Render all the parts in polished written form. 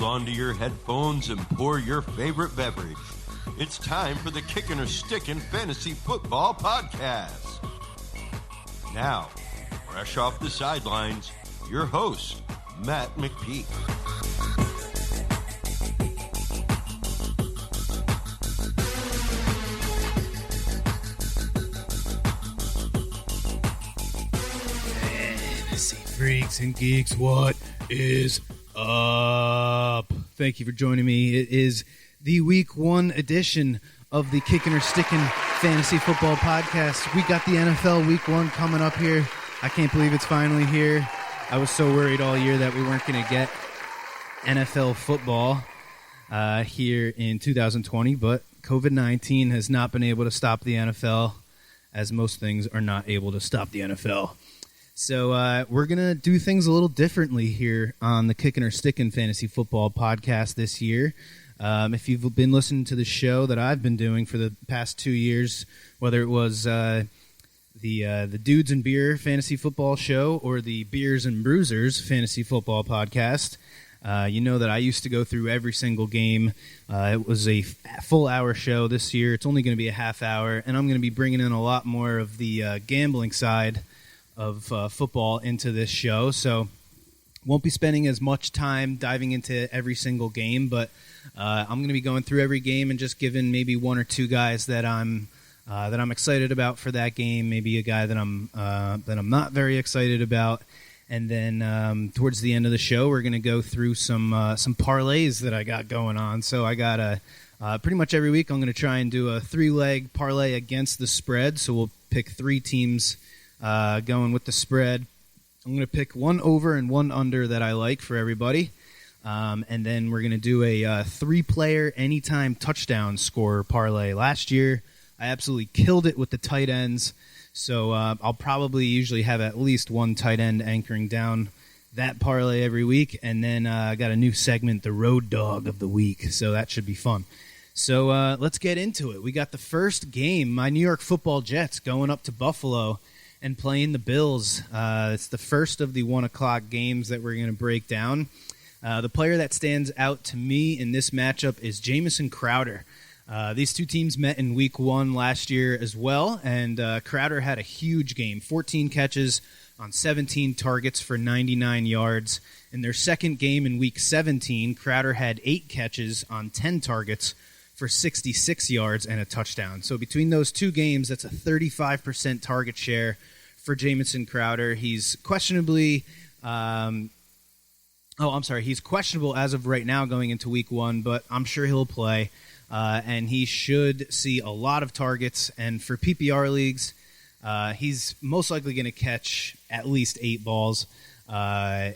Onto your headphones and pour your favorite beverage. It's time for the Kickin' or Stickin' Fantasy Football Podcast. Now, fresh off the sidelines, your host, Matt McPeak. Fantasy freaks and geeks, what is up? Thank you for joining me. It is the Week 1 edition of the Kickin' or Stickin' Fantasy Football Podcast. We got the NFL Week 1 coming up here. I can't believe it's finally here. I was so worried all year that we weren't going to get NFL football here in 2020, but COVID-19 has not been able to stop the NFL, as most things are not able to stop the NFL. So we're going to do things a little differently here on the Kickin' or Stickin' Fantasy Football Podcast this year. If you've been listening to the show that I've been doing for the past 2 years, whether it was the Dudes and Beer Fantasy Football Show or the Beers and Bruisers Fantasy Football Podcast, you know that I used to go through every single game. It was a full hour show. This year it's only going to be a half hour, and I'm going to be bringing in a lot more of the gambling side of football into this show, so won't be spending as much time diving into every single game, but I'm going to be going through every game and just giving maybe one or two guys that I'm excited about for that game, maybe a guy that I'm not very excited about, and then towards the end of the show we're going to go through some parlays that I got going on. So I got pretty much every week I'm going to try and do a 3-leg parlay against the spread. So we'll pick 3 teams going with the spread. I'm going to pick one over and one under that I like for everybody. And then we're going to do a 3-player anytime touchdown scorer parlay. Last year, I absolutely killed it with the tight ends. So I'll probably usually have at least one tight end anchoring down that parlay every week. And then I got a new segment, the Road Dog of the Week. So that should be fun. So let's get into it. We got the first game, my New York Football Jets going up to Buffalo and playing the Bills. It's the first of the 1 o'clock games that we're going to break down. The player that stands out to me in this matchup is Jamison Crowder. These two teams met in Week 1 last year as well, and Crowder had a huge game, 14 catches on 17 targets for 99 yards. In their second game in Week 17, Crowder had 8 catches on 10 targets for 66 yards and a touchdown. So between those two games, that's a 35% target share for Jamison Crowder. He's questionably, he's questionable as of right now going into Week 1, but I'm sure he'll play, and he should see a lot of targets. And for PPR leagues, he's most likely going to catch at least 8 balls.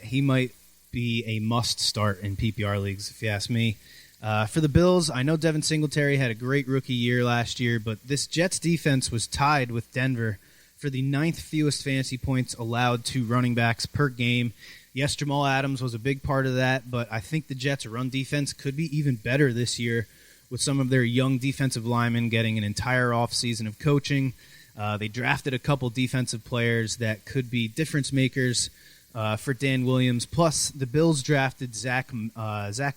He might be a must start in PPR leagues, if you ask me. For the Bills, I know Devin Singletary had a great rookie year last year, but this Jets defense was tied with Denver for the 9th fewest fantasy points allowed to running backs per game. Yes, Jamal Adams was a big part of that, but I think the Jets' run defense could be even better this year with some of their young defensive linemen getting an entire offseason of coaching. They drafted a couple defensive players that could be difference makers for Dan Williams. Plus, the Bills drafted Zach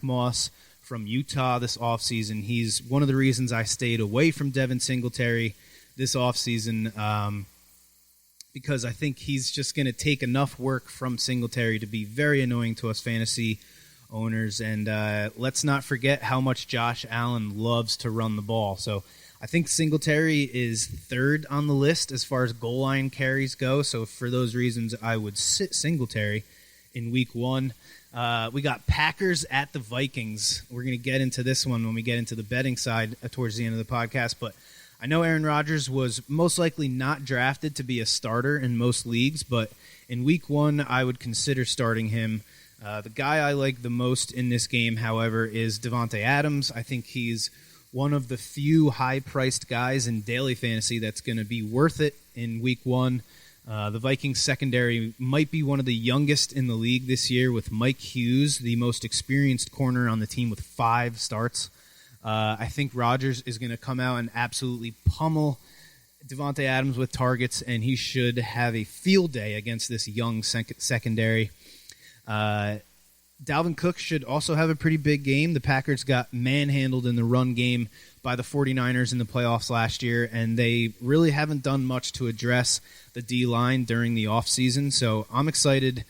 Moss from Utah this offseason. He's one of the reasons I stayed away from Devin Singletary this offseason, because I think he's just going to take enough work from Singletary to be very annoying to us fantasy owners. And let's not forget how much Josh Allen loves to run the ball. So I think Singletary is 3rd on the list as far as goal line carries go. So for those reasons, I would sit Singletary in Week 1. We got Packers at the Vikings. We're going to get into this one when we get into the betting side towards the end of the podcast, but I know Aaron Rodgers was most likely not drafted to be a starter in most leagues, but in Week 1, I would consider starting him. The guy I like the most in this game, however, is Devontae Adams. I think he's one of the few high-priced guys in daily fantasy that's going to be worth it in Week 1. The Vikings secondary might be one of the youngest in the league this year, with Mike Hughes, the most experienced corner on the team with 5 starts. I think Rodgers is going to come out and absolutely pummel Devontae Adams with targets, and he should have a field day against this young secondary. Dalvin Cook should also have a pretty big game. The Packers got manhandled in the run game by the 49ers in the playoffs last year, and they really haven't done much to address the D-line during the offseason. So I'm excited,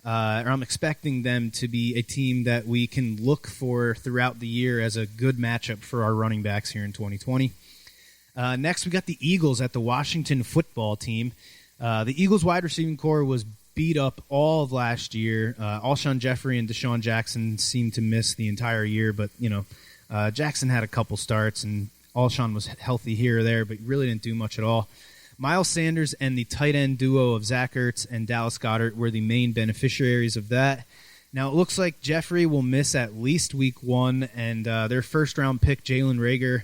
or I'm expecting them to be a team that we can look for throughout the year as a good matchup for our running backs here in 2020. Next, we got the Eagles at the Washington football team. The Eagles wide receiving core was beat up all of last year. Alshon Jeffrey and Deshaun Jackson seemed to miss the entire year, but Jackson had a couple starts, and Alshon was healthy here or there, but really didn't do much at all. Miles Sanders and the tight end duo of Zach Ertz and Dallas Goedert were the main beneficiaries of that. Now, it looks like Jeffrey will miss at least Week 1, and their first-round pick, Jalen Reagor,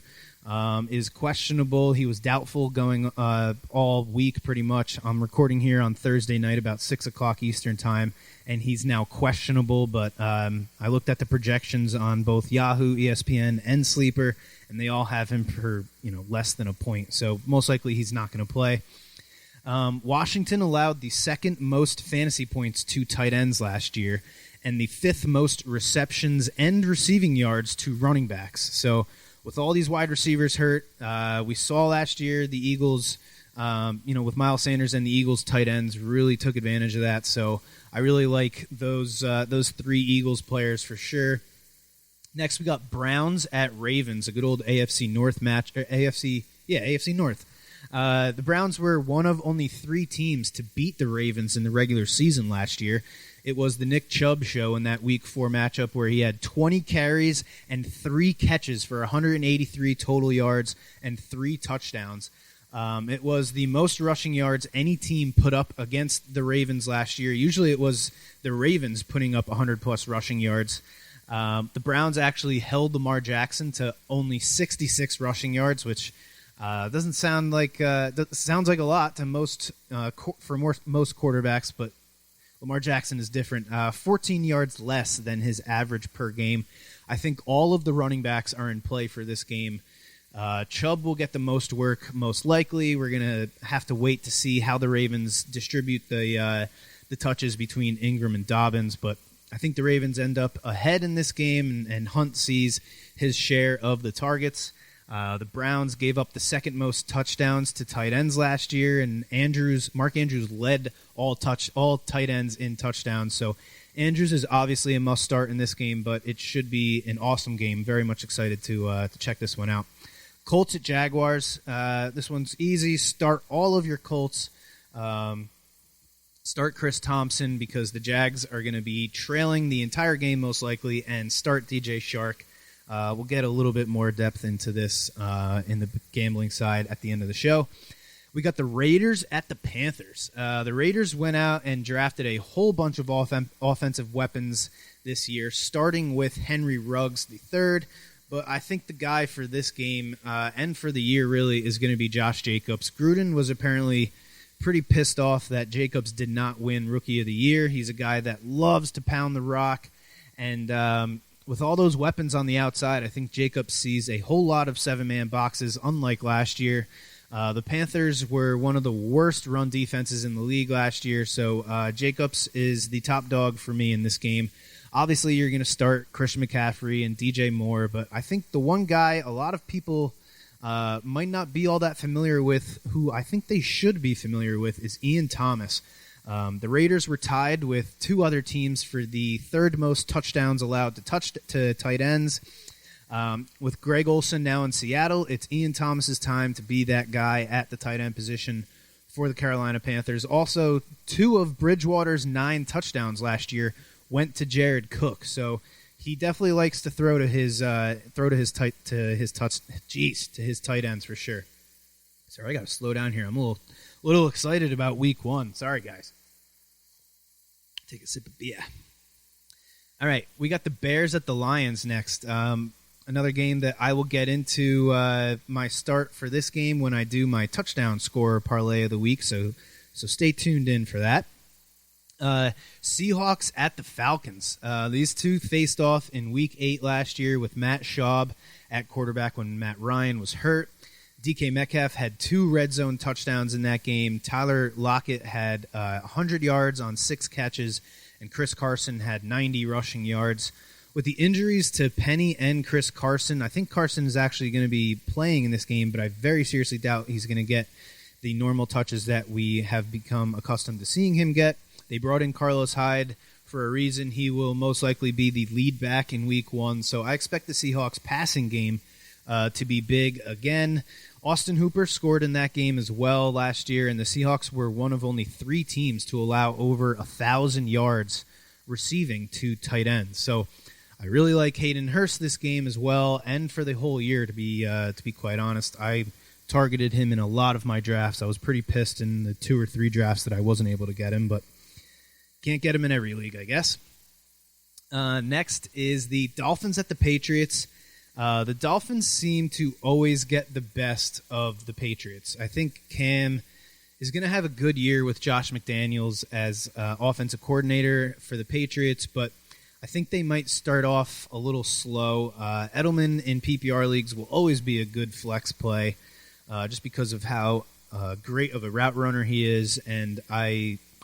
is questionable. He was doubtful going all week pretty much. I'm recording here on Thursday night about 6 o'clock Eastern time, and he's now questionable, but I looked at the projections on both Yahoo, ESPN, and Sleeper, and they all have him for less than a point, so most likely he's not going to play. Washington allowed the second most fantasy points to tight ends last year, and the 5th most receptions and receiving yards to running backs. So with all these wide receivers hurt, we saw last year the Eagles, with Miles Sanders and the Eagles tight ends really took advantage of that. So I really like those 3 Eagles players for sure. Next, we got Browns at Ravens, a good old AFC North match. AFC North. The Browns were one of only 3 teams to beat the Ravens in the regular season last year. It was the Nick Chubb show in that Week 4 matchup where he had 20 carries and 3 catches for 183 total yards and 3 touchdowns. It was the most rushing yards any team put up against the Ravens last year. Usually it was the Ravens putting up 100-plus rushing yards. The Browns actually held Lamar Jackson to only 66 rushing yards, which doesn't sound like sounds like a lot to most quarterbacks, but Lamar Jackson is different. 14 yards less than his average per game. I think all of the running backs are in play for this game. Chubb will get the most work, most likely. We're going to have to wait to see how the Ravens distribute the touches between Ingram and Dobbins, but I think the Ravens end up ahead in this game, and Hunt sees his share of the targets. The Browns gave up the second most touchdowns to tight ends last year, and Mark Andrews led all tight ends in touchdowns. So Andrews is obviously a must start in this game, but it should be an awesome game. Very much excited to check this one out. Colts at Jaguars. This one's easy. Start all of your Colts. Start Chris Thompson because the Jags are going to be trailing the entire game most likely, and start DJ Shark. We'll get a little bit more depth into this in the gambling side at the end of the show. We got the Raiders at the Panthers. The Raiders went out and drafted a whole bunch of offensive weapons this year, starting with Henry Ruggs III. But I think the guy for this game and for the year really is going to be Josh Jacobs. Gruden was apparently pretty pissed off that Jacobs did not win Rookie of the Year. He's a guy that loves to pound the rock, and with all those weapons on the outside, I think Jacobs sees a whole lot of 7-man boxes, unlike last year. The Panthers were one of the worst run defenses in the league last year, so Jacobs is the top dog for me in this game. Obviously, you're going to start Christian McCaffrey and DJ Moore, but I think the one guy a lot of people might not be all that familiar with, who I think they should be familiar with, is Ian Thomas. The Raiders were tied with 2 other teams for the 3rd most touchdowns allowed to tight ends. With Greg Olsen now in Seattle, it's Ian Thomas's time to be that guy at the tight end position for the Carolina Panthers. Also, 2 of Bridgewater's 9 touchdowns last year went to Jared Cook, so he definitely likes to throw to his tight ends for sure. Sorry, I got to slow down here. I'm a little excited about Week 1. Sorry, guys. Take a sip of beer. All right, we got the Bears at the Lions next. Another game that I will get into my start for this game when I do my touchdown scorer parlay of the week, so stay tuned in for that. Seahawks at the Falcons. These two faced off in Week 8 last year with Matt Schaub at quarterback when Matt Ryan was hurt. DK Metcalf had 2 red zone touchdowns in that game. Tyler Lockett had 100 yards on 6 catches, and Chris Carson had 90 rushing yards. With the injuries to Penny and Chris Carson, I think Carson is actually going to be playing in this game, but I very seriously doubt he's going to get the normal touches that we have become accustomed to seeing him get. They brought in Carlos Hyde for a reason. He will most likely be the lead back in Week 1, so I expect the Seahawks passing game to be big again. Austin Hooper scored in that game as well last year, and the Seahawks were one of only 3 teams to allow over 1,000 yards receiving to tight ends. So I really like Hayden Hurst this game as well, and for the whole year, to be quite honest. I targeted him in a lot of my drafts. I was pretty pissed in the 2 or 3 drafts that I wasn't able to get him, but can't get him in every league, I guess. Next is the Dolphins at the Patriots. The Dolphins seem to always get the best of the Patriots. I think Cam is going to have a good year with Josh McDaniels as offensive coordinator for the Patriots, but I think they might start off a little slow. Edelman in PPR leagues will always be a good flex play just because of how great of a route runner he is. And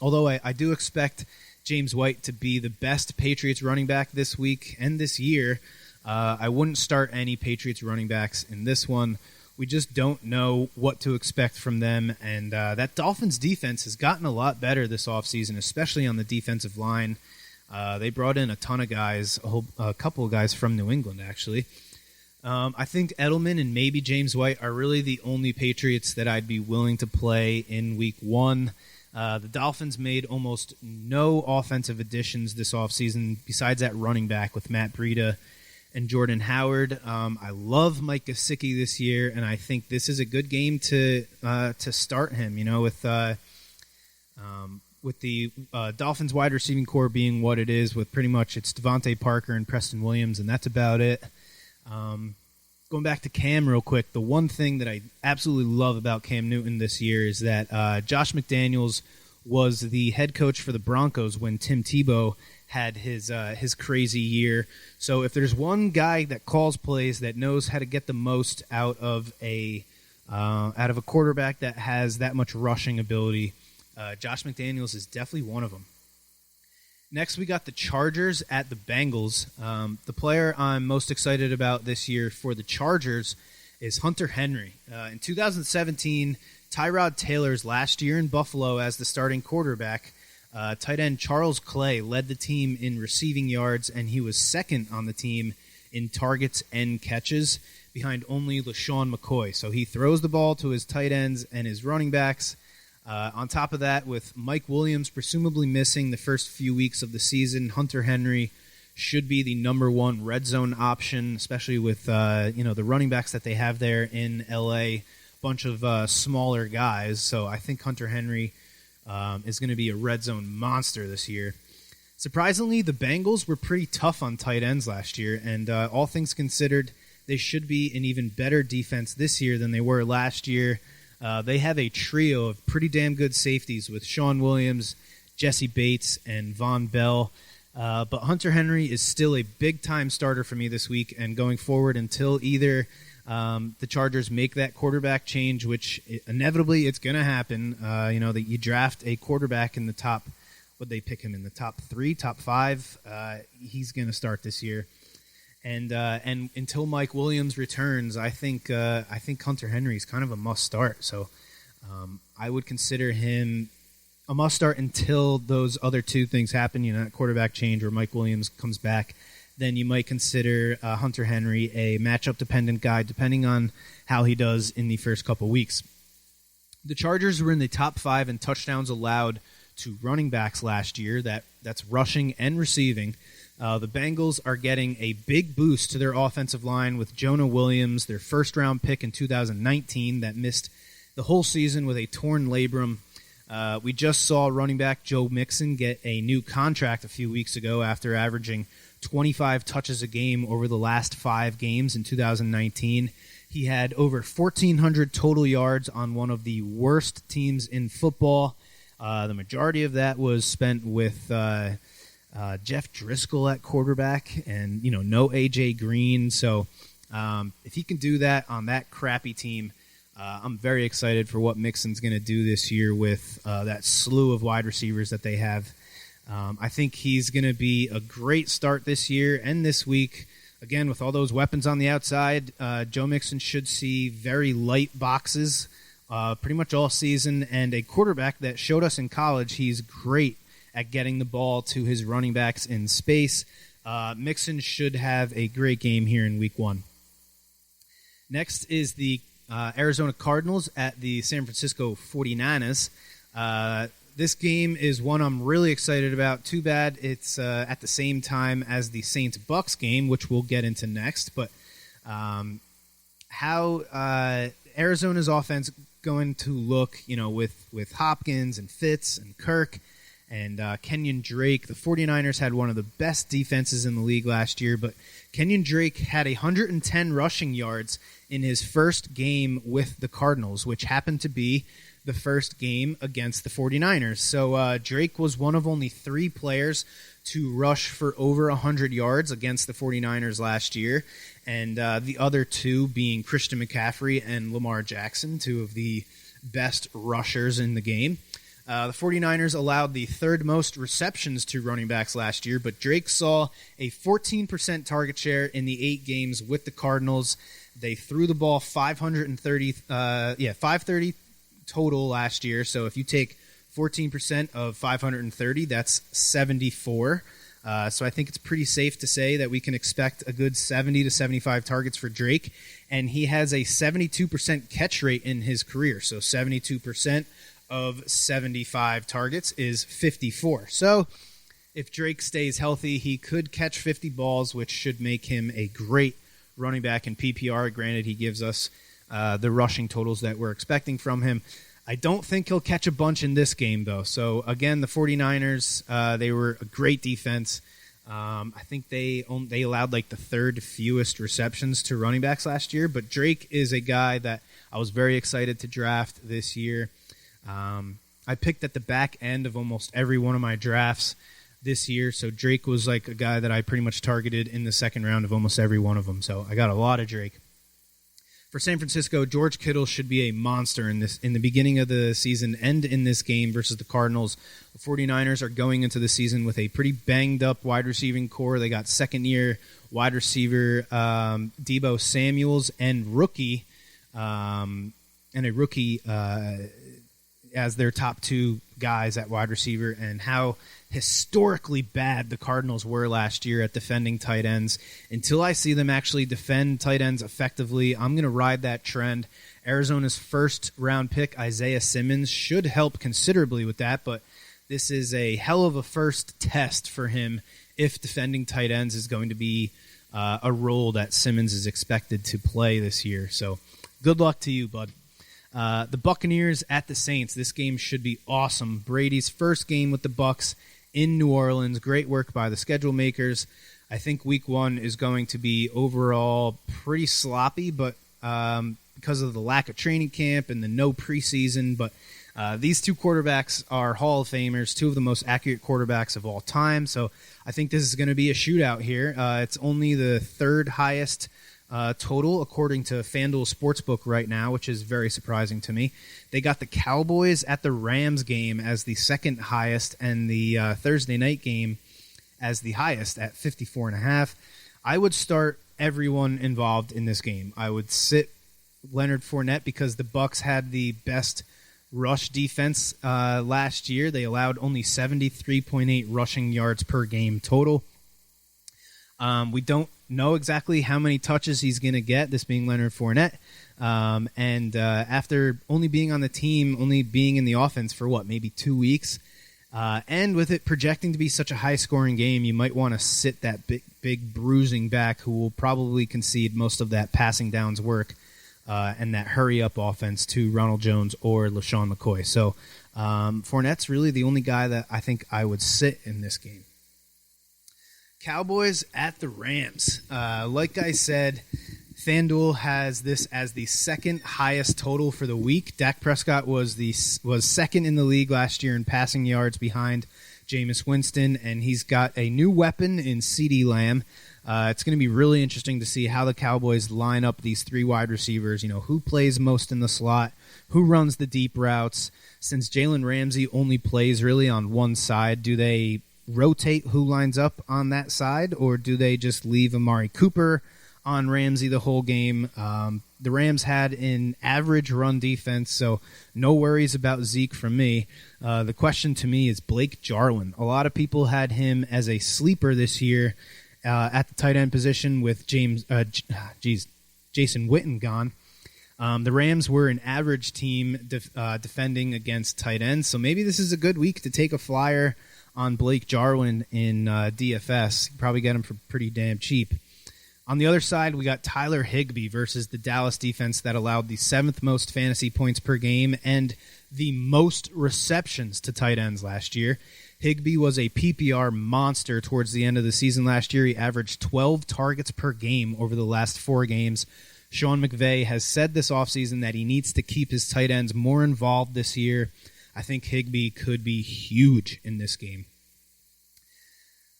although I do expect James White to be the best Patriots running back this week and this year, I wouldn't start any Patriots running backs in this one. We just don't know what to expect from them. And that Dolphins defense has gotten a lot better this offseason, especially on the defensive line. They brought in a ton of guys, a couple of guys from New England, actually. I think Edelman and maybe James White are really the only Patriots that I'd be willing to play in Week 1. The Dolphins made almost no offensive additions this offseason besides that running back with Matt Breida and Jordan Howard. I love Mike Gesicki this year, and I think this is a good game to start him, with the Dolphins wide receiving core being what it is, with pretty much it's Devontae Parker and Preston Williams, and that's about it. Going back to Cam real quick, the one thing that I absolutely love about Cam Newton this year is that Josh McDaniels was the head coach for the Broncos when Tim Tebow had his crazy year. So if there's one guy that calls plays that knows how to get the most out of a quarterback that has that much rushing ability, Josh McDaniels is definitely one of them. Next, we got the Chargers at the Bengals. The player I'm most excited about this year for the Chargers is Hunter Henry. In 2017, Tyrod Taylor's last year in Buffalo as the starting quarterback, tight end Charles Clay led the team in receiving yards, and he was second on the team in targets and catches behind only LaShawn McCoy. So he throws the ball to his tight ends and his running backs. On top of that, with Mike Williams presumably missing the first few weeks of the season, Hunter Henry should be the number 1 red zone option, especially with the running backs that they have there in LA, bunch of smaller guys. So I think Hunter Henry is going to be a red zone monster this year. Surprisingly, the Bengals were pretty tough on tight ends last year, and all things considered, they should be an even better defense this year than they were last year. They have a trio of pretty damn good safeties with Sean Williams, Jesse Bates, and Von Bell. But Hunter Henry is still a big-time starter for me this week and going forward until either the Chargers make that quarterback change, which inevitably it's going to happen. That you draft a quarterback in the top, would they pick him in the top 3, top 5? He's going to start this year. And until Mike Williams returns, I think Hunter Henry is kind of a must start. So I would consider him a must start until those other 2 things happen. That quarterback change or Mike Williams comes back. Then you might consider Hunter Henry a matchup dependent guy, depending on how he does in the first couple weeks. The Chargers were in the top 5 in touchdowns allowed to running backs last year. That's rushing and receiving. The Bengals are getting a big boost to their offensive line with Jonah Williams, their first-round pick in 2019 that missed the whole season with a torn labrum. We just saw running back Joe Mixon get a new contract a few weeks ago after averaging 25 touches a game over the last 5 games in 2019. He had over 1,400 total yards on one of the worst teams in football. The majority of that was spent with Jeff Driscoll at quarterback and, no A.J. Green. So if he can do that on that crappy team, I'm very excited for what Mixon's going to do this year with that slew of wide receivers that they have. I think he's going to be a great start this year and this week. Again, with all those weapons on the outside, Joe Mixon should see very light boxes pretty much all season, and a quarterback that showed us in college he's great at getting the ball to his running backs in space. Mixon should have a great game here in Week 1. Next is the Arizona Cardinals at the San Francisco 49ers. This game is one I'm really excited about. Too bad it's at the same time as the Saints-Bucks game, which we'll get into next. But how Arizona's offense going to look, with Hopkins and Fitz and Kirk and Kenyon Drake. The 49ers had one of the best defenses in the league last year, but Kenyon Drake had 110 rushing yards in his first game with the Cardinals, which happened to be the first game against the 49ers. So Drake was one of only 3 players to rush for over 100 yards against the 49ers last year, and the other 2 being Christian McCaffrey and Lamar Jackson, 2 of the best rushers in the game. The 49ers allowed the 3rd most receptions to running backs last year, but Drake saw a 14% target share in the 8 games with the Cardinals. They threw the ball 530 total last year. So if you take 14% of 530, that's 74. So I think it's pretty safe to say that we can expect a good 70 to 75 targets for Drake. And he has a 72% catch rate in his career. So 72% of 75 targets is 54. So if Drake stays healthy, he could catch 50 balls, which should make him a great running back in PPR. Granted, he gives us the rushing totals that we're expecting from him. I don't think he'll catch a bunch in this game, though. So, again, the 49ers, they were a great defense. I think they allowed the 3rd fewest receptions to running backs last year. But Drake is a guy that I was very excited to draft this year. I picked at the back end of almost every one of my drafts this year. So Drake was a guy that I pretty much targeted in the 2nd round of almost every one of them. So I got a lot of Drake. For San Francisco, George Kittle should be a monster in the beginning of the season and in this game versus the Cardinals. The 49ers are going into the season with a pretty banged-up wide receiving core. They got 2nd-year wide receiver Deebo Samuels and a rookie as their top 2 guys at wide receiver, and how historically bad the Cardinals were last year at defending tight ends. Until I see them actually defend tight ends effectively, I'm going to ride that trend. Arizona's 1st-round pick, Isaiah Simmons, should help considerably with that, but this is a hell of a first test for him if defending tight ends is going to be a role that Simmons is expected to play this year. So good luck to you, bud. The Buccaneers at the Saints. This game should be awesome. Brady's first game with the Bucs in New Orleans. Great work by the schedule makers. I think Week 1 is going to be overall pretty sloppy, but because of the lack of training camp and the no preseason. But these 2 quarterbacks are Hall of Famers, 2 of the most accurate quarterbacks of all time. So I think this is going to be a shootout here. It's only the 3rd highest total according to FanDuel Sportsbook right now, which is very surprising to me. They got the Cowboys at the Rams game as the 2nd highest, and the Thursday night game as the highest at 54.5. I would start everyone involved in this game. I would sit Leonard Fournette because the Bucs had the best rush defense last year. They allowed only 73.8 rushing yards per game total. We don't know exactly how many touches he's going to get, this being Leonard Fournette. And after only being on the team, only being in the offense for, maybe 2 weeks, and with it projecting to be such a high-scoring game, you might want to sit that big bruising back who will probably concede most of that passing downs work and that hurry-up offense to Ronald Jones or LaShawn McCoy. So Fournette's really the only guy that I think I would sit in this game. Cowboys at the Rams. Like I said, FanDuel has this as the second highest total for the week. Dak Prescott was second in the league last year in passing yards behind Jameis Winston, and he's got a new weapon in CeeDee Lamb. It's going to be really interesting to see how the Cowboys line up these three wide receivers. Who plays most in the slot, who runs the deep routes. Since Jalen Ramsey only plays really on one side, do they rotate who lines up on that side, or do they just leave Amari Cooper on Ramsey the whole game? The Rams had an average run defense, so no worries about Zeke from me. The question to me is Blake Jarwin. A lot of people had him as a sleeper this year at the tight end position with Jason Witten gone. The Rams were an average team defending against tight ends, so maybe this is a good week to take a flyer on Blake Jarwin in DFS. You probably get him for pretty damn cheap. On the other side, we got Tyler Higbee versus the Dallas defense that allowed the 7th most fantasy points per game and the most receptions to tight ends last year. Higbee was a PPR monster towards the end of the season last year. He averaged 12 targets per game over the last 4 games. Sean McVay has said this offseason that he needs to keep his tight ends more involved this year. I think Higbee could be huge in this game.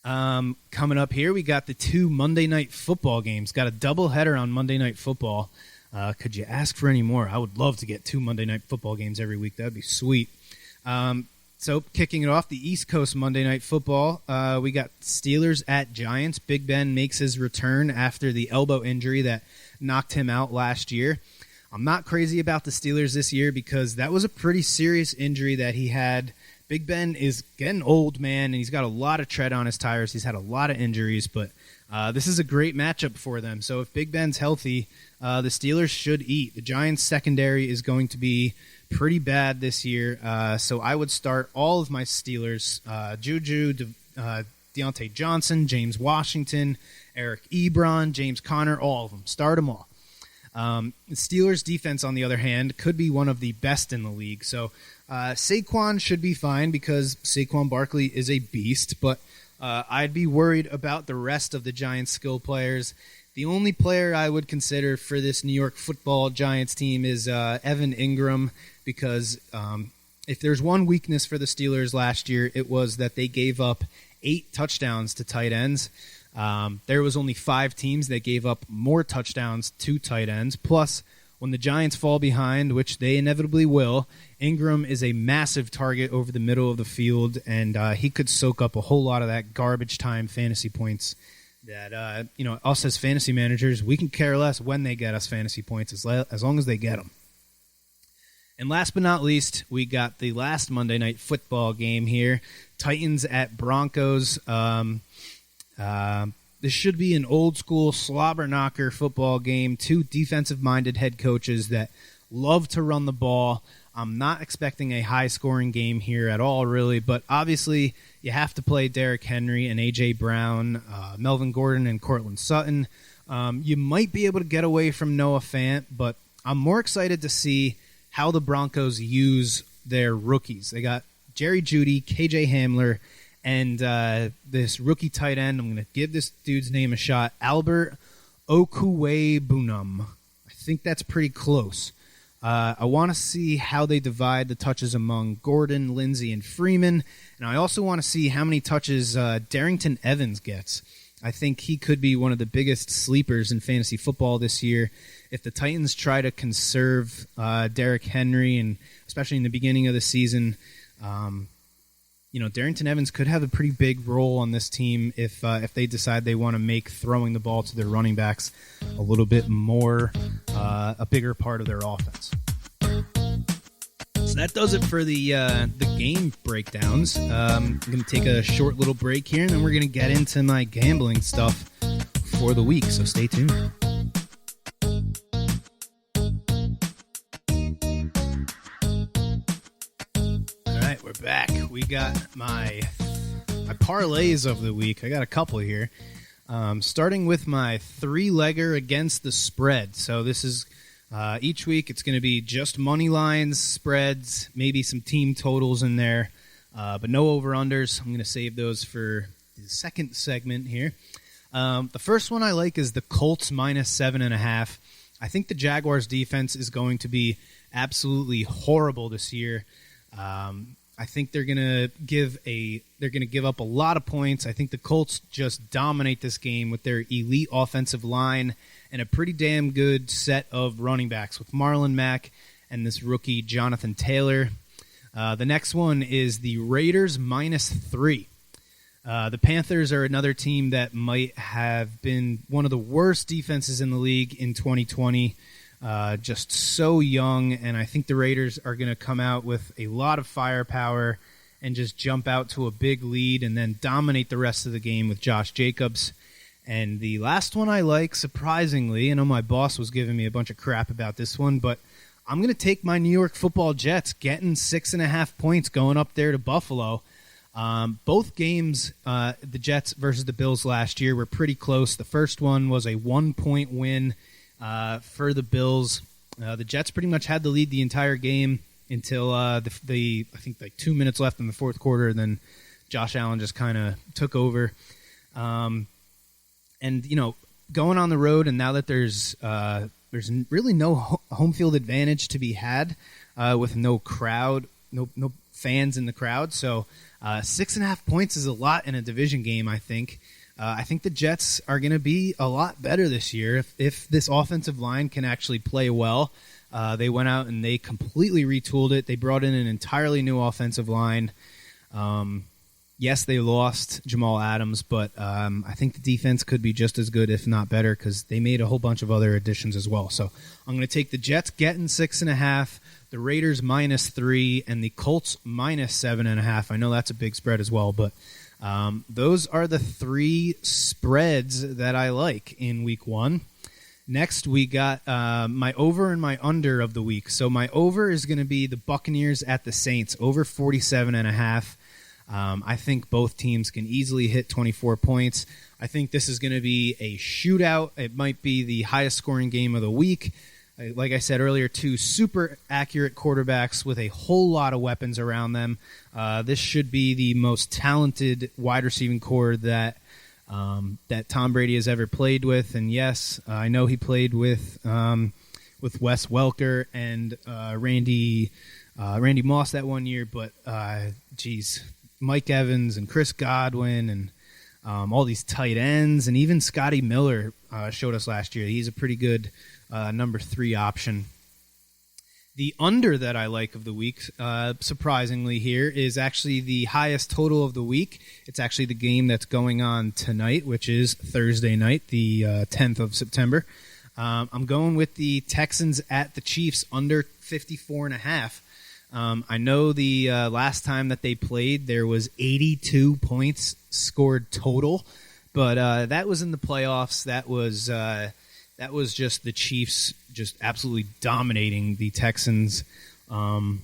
Coming up here, we got the 2 Monday Night Football games. Got a doubleheader on Monday Night Football. Could you ask for any more? I would love to get 2 Monday Night Football games every week. That would be sweet. So kicking it off, the East Coast Monday Night Football, we got Steelers at Giants. Big Ben makes his return after the elbow injury that knocked him out last year. I'm not crazy about the Steelers this year because that was a pretty serious injury that he had. Big Ben is getting old, man, and he's got a lot of tread on his tires. He's had a lot of injuries, but this is a great matchup for them. So if Big Ben's healthy, the Steelers should eat. The Giants' secondary is going to be pretty bad this year, so I would start all of my Steelers, Juju, Deontay Johnson, James Washington, Eric Ebron, James Conner, all of them. Start them all. The Steelers' defense, on the other hand, could be one of the best in the league. So Saquon should be fine because Saquon Barkley is a beast, but I'd be worried about the rest of the Giants' skill players. The only player I would consider for this New York Football Giants team is Evan Ingram because if there's one weakness for the Steelers last year, it was that they gave up 8 touchdowns to tight ends. There was only 5 teams that gave up more touchdowns to tight ends. Plus, when the Giants fall behind, which they inevitably will, Ingram is a massive target over the middle of the field, and he could soak up a whole lot of that garbage time fantasy points that, us as fantasy managers, we can care less when they get us fantasy points as long as they get them. And last but not least, we got the last Monday Night Football game here, Titans at Broncos. This should be an old-school slobber-knocker football game. 2 defensive-minded head coaches that love to run the ball. I'm not expecting a high-scoring game here at all, really, but obviously you have to play Derrick Henry and A.J. Brown, Melvin Gordon and Cortland Sutton. You might be able to get away from Noah Fant, but I'm more excited to see how the Broncos use their rookies. They got Jerry Jeudy, K.J. Hamler, and this rookie tight end, I'm going to give this dude's name a shot, Albert Okwuegbunam. I think that's pretty close. I want to see how they divide the touches among Gordon, Lindsey, and Freeman, and I also want to see how many touches Darrington Evans gets. I think he could be one of the biggest sleepers in fantasy football this year. If the Titans try to conserve Derrick Henry, and especially in the beginning of the season, Darrington Evans could have a pretty big role on this team if they decide they want to make throwing the ball to their running backs a little bit more, a bigger part of their offense. So that does it for the game breakdowns. I'm going to take a short little break here, and then we're going to get into my gambling stuff for the week, so stay tuned. We're back. We got my parlays of the week. I got a couple here. Starting with my 3-legger against the spread. So this is each week it's going to be just money lines, spreads, maybe some team totals in there, but no over-unders. I'm going to save those for second segment here. The first one I like is the Colts -7.5. I think the Jaguars' defense is going to be absolutely horrible this year. I think they're gonna give up a lot of points. I think the Colts just dominate this game with their elite offensive line and a pretty damn good set of running backs with Marlon Mack and this rookie Jonathan Taylor. The next one is the Raiders -3. The Panthers are another team that might have been one of the worst defenses in the league in 2020. Just so young, and I think the Raiders are going to come out with a lot of firepower and just jump out to a big lead and then dominate the rest of the game with Josh Jacobs. And the last one I like, surprisingly, I know my boss was giving me a bunch of crap about this one, but I'm going to take my New York Football Jets, getting 6.5 points going up there to Buffalo. Both games, the Jets versus the Bills last year, were pretty close. The first one was a 1-point win for the Bills. The Jets pretty much had the lead the entire game until I think like 2 minutes left in the fourth quarter, and then Josh Allen just kind of took over. And going on the road, and now that there's really no home field advantage to be had with no crowd, no fans in the crowd. So 6.5 points is a lot in a division game, I think. I think the Jets are going to be a lot better this year if this offensive line can actually play well. They went out and they completely retooled it. They brought in an entirely new offensive line. Yes, they lost Jamal Adams, but I think the defense could be just as good, if not better, because they made a whole bunch of other additions as well. So I'm going to take the Jets getting 6.5, the Raiders -3, and the Colts -7.5. I know that's a big spread as well, but those are the three spreads that I like in Week 1. Next, we got my over and my under of the week. So my over is going to be the Buccaneers at the Saints, over 47.5. I think both teams can easily hit 24 points. I think this is going to be a shootout. It might be the highest scoring game of the week. Like I said earlier, two super accurate quarterbacks with a whole lot of weapons around them. This should be the most talented wide receiving core that Tom Brady has ever played with. And yes, I know he played with Wes Welker and Randy Moss that one year, but Mike Evans and Chris Godwin and all these tight ends, and even Scotty Miller showed us last year. He's a pretty good number 3 option. The under that I like of the week, surprisingly here, is actually the highest total of the week. It's actually the game that's going on tonight, which is Thursday night, the 10th of September. I'm going with the Texans at the Chiefs, under 54.5. I know the last time that they played, there was 82 points scored total, but that was in the playoffs. That was just the Chiefs just absolutely dominating the Texans. I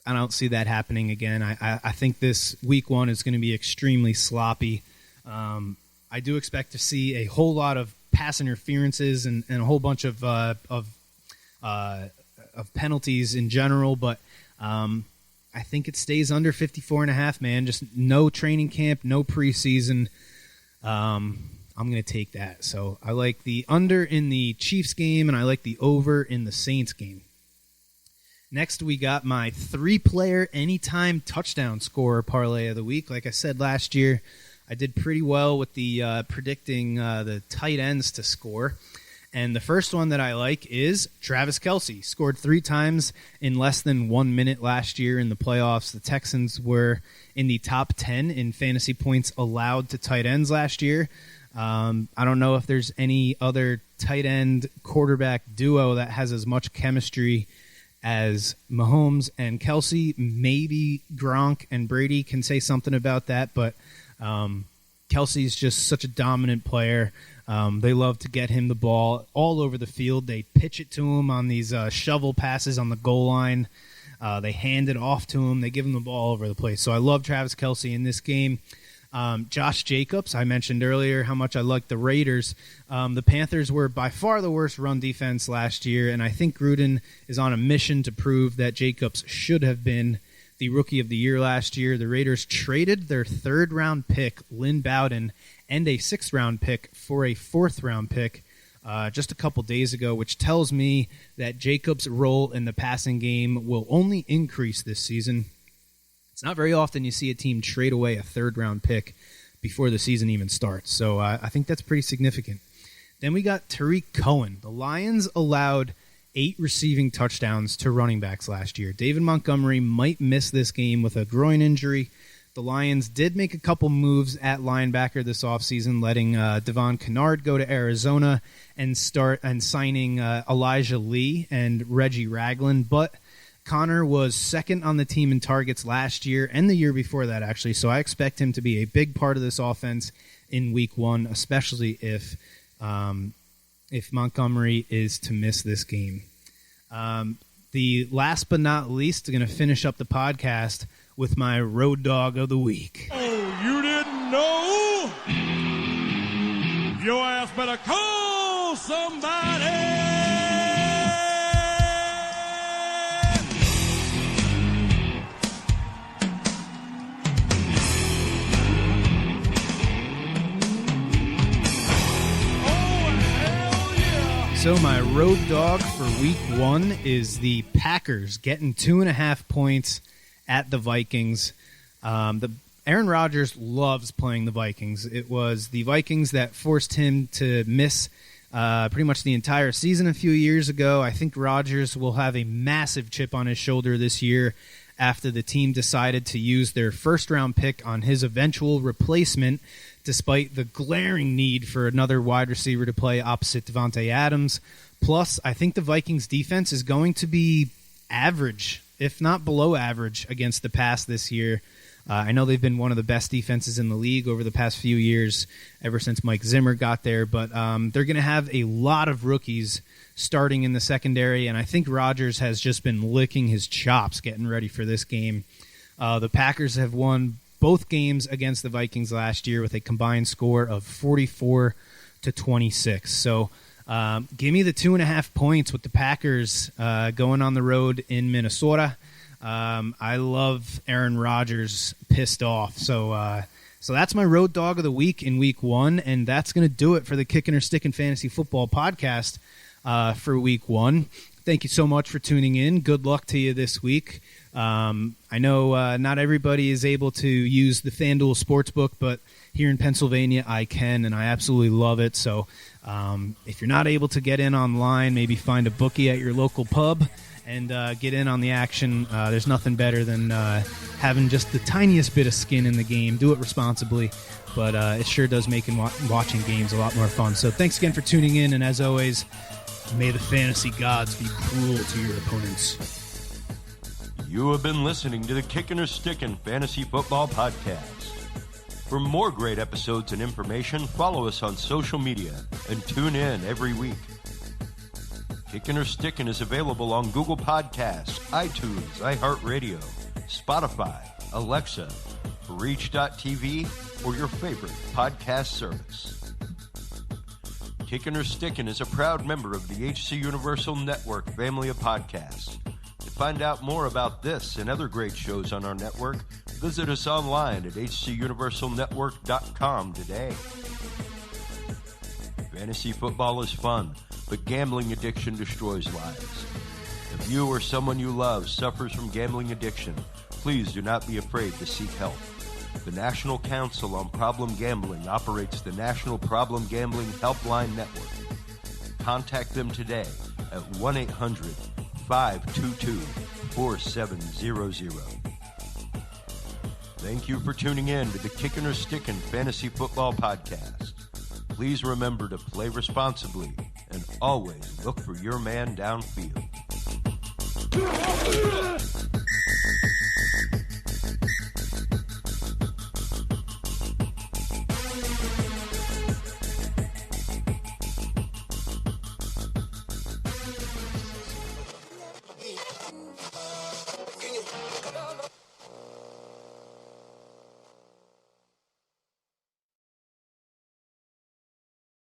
don't see that happening again. I think this Week 1 is going to be extremely sloppy. I do expect to see a whole lot of pass interferences and a whole bunch of penalties in general, but I think it stays under 54.5, man. Just no training camp, no preseason. I'm going to take that. So I like the under in the Chiefs game, and I like the over in the Saints game. Next, we got my 3-player anytime touchdown scorer parlay of the week. Like I said last year, I did pretty well with the predicting the tight ends to score. And the first one that I like is Travis Kelce. Scored 3 times in less than 1 minute last year in the playoffs. The Texans were in the top 10 in fantasy points allowed to tight ends last year. I don't know if there's any other tight end quarterback duo that has as much chemistry as Mahomes and Kelce. Maybe Gronk and Brady can say something about that, but Kelce's just such a dominant player. They love to get him the ball all over the field. They pitch it to him on these shovel passes on the goal line. They hand it off to him. They give him the ball all over the place. So I love Travis Kelce in this game. Josh Jacobs, I mentioned earlier how much I like the Raiders. The Panthers were by far the worst run defense last year, and I think Gruden is on a mission to prove that Jacobs should have been the Rookie of the Year last year. The Raiders traded their third-round pick, Lynn Bowden, and a sixth-round pick for a fourth-round pick just a couple days ago, which tells me that Jacobs' role in the passing game will only increase this season. It's not very often you see a team trade away a third-round pick before the season even starts, so I think that's pretty significant. Then we got Tariq Cohen. The Lions allowed 8 receiving touchdowns to running backs last year. David Montgomery might miss this game with a groin injury. The Lions did make a couple moves at linebacker this offseason, letting Devon Kennard go to Arizona and signing Elijah Lee and Reggie Ragland. But Connor was second on the team in targets last year and the year before that, actually. So I expect him to be a big part of this offense in Week 1, especially if Montgomery is to miss this game. The last but not least, going to finish up the podcast with my road dog of the week. Oh, you didn't know? Your ass better call somebody. So my road dog for Week 1 is the Packers, getting 2.5 points at the Vikings. Aaron Rodgers loves playing the Vikings. It was the Vikings that forced him to miss pretty much the entire season a few years ago. I think Rodgers will have a massive chip on his shoulder this year after the team decided to use their first-round pick on his eventual replacement, despite the glaring need for another wide receiver to play opposite Devontae Adams. Plus, I think the Vikings defense is going to be average, if not below average, against the pass this year. I know they've been one of the best defenses in the league over the past few years, ever since Mike Zimmer got there, but they're going to have a lot of rookies starting in the secondary, and I think Rodgers has just been licking his chops getting ready for this game. The Packers have won both games against the Vikings last year with a combined score of 44-26. So give me the 2.5 points with the Packers going on the road in Minnesota. I love Aaron Rodgers pissed off. So that's my road dog of the week in Week 1, and that's going to do it for the Kickin' or Stickin' Fantasy Football Podcast for Week 1. Thank you so much for tuning in. Good luck to you this week. I know not everybody is able to use the FanDuel Sportsbook, but here in Pennsylvania I can, and I absolutely love it. So if you're not able to get in online, maybe find a bookie at your local pub and get in on the action. There's nothing better than having just the tiniest bit of skin in the game. Do it responsibly, but it sure does make watching games a lot more fun. So thanks again for tuning in, and as always, may the fantasy gods be cruel to your opponents. You have been listening to the Kickin' or Stickin' Fantasy Football Podcast. For more great episodes and information, follow us on social media and tune in every week. Kickin' or Stickin' is available on Google Podcasts, iTunes, iHeartRadio, Spotify, Alexa, Reach.tv, or your favorite podcast service. Kickin' or Stickin' is a proud member of the HC Universal Network family of podcasts. To find out more about this and other great shows on our network, visit us online at hcuniversalnetwork.com today. Fantasy football is fun, but gambling addiction destroys lives. If you or someone you love suffers from gambling addiction, please do not be afraid to seek help. The National Council on Problem Gambling operates the National Problem Gambling Helpline Network. Contact them today at 1-800-522-4700. Thank you for tuning in to the Kickin' or Stickin' Fantasy Football Podcast. Please remember to play responsibly and always look for your man downfield.